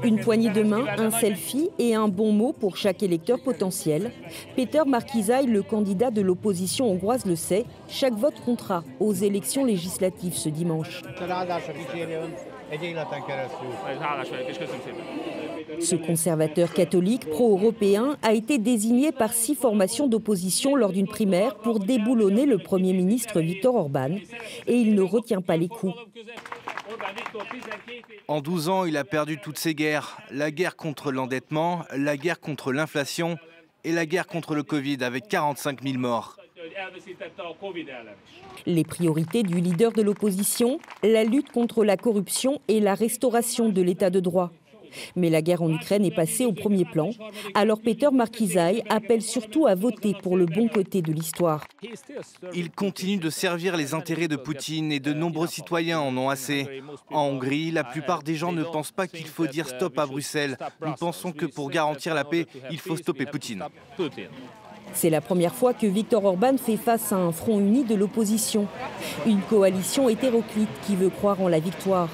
Une poignée de main, un selfie et un bon mot pour chaque électeur potentiel. Péter Márkizai, le candidat de l'opposition hongroise, le sait. Chaque vote comptera aux élections législatives ce dimanche. Ce conservateur catholique pro-européen a été désigné par 6 formations d'opposition lors d'une primaire pour déboulonner le Premier ministre Viktor Orban. Et il ne retient pas les coups. En 12 ans, il a perdu toutes ses guerres. La guerre contre l'endettement, la guerre contre l'inflation et la guerre contre le Covid avec 45 000 morts. Les priorités du leader de l'opposition, la lutte contre la corruption et la restauration de l'état de droit. Mais la guerre en Ukraine est passée au premier plan. Alors Péter Márkizai appelle surtout à voter pour le bon côté de l'histoire. Il continue de servir les intérêts de Poutine et de nombreux citoyens en ont assez. En Hongrie, la plupart des gens ne pensent pas qu'il faut dire stop à Bruxelles. Nous pensons que pour garantir la paix, il faut stopper Poutine. C'est la première fois que Viktor Orban fait face à un front uni de l'opposition. Une coalition hétéroclite qui veut croire en la victoire.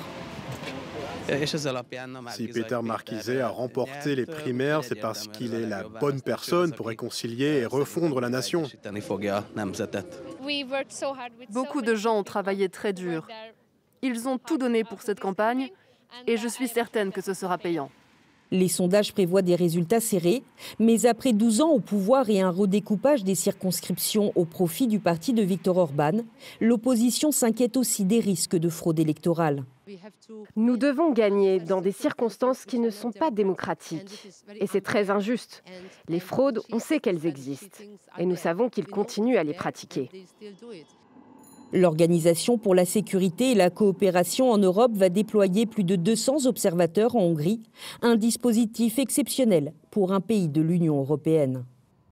Si Péter Márkizai a remporté les primaires, c'est parce qu'il est la bonne personne pour réconcilier et refondre la nation. Beaucoup de gens ont travaillé très dur. Ils ont tout donné pour cette campagne et je suis certaine que ce sera payant. Les sondages prévoient des résultats serrés, mais après 12 ans au pouvoir et un redécoupage des circonscriptions au profit du parti de Viktor Orban, l'opposition s'inquiète aussi des risques de fraude électorale. Nous devons gagner dans des circonstances qui ne sont pas démocratiques. Et c'est très injuste. Les fraudes, on sait qu'elles existent. Et nous savons qu'ils continuent à les pratiquer. L'Organisation pour la sécurité et la coopération en Europe va déployer plus de 200 observateurs en Hongrie, un dispositif exceptionnel pour un pays de l'Union européenne.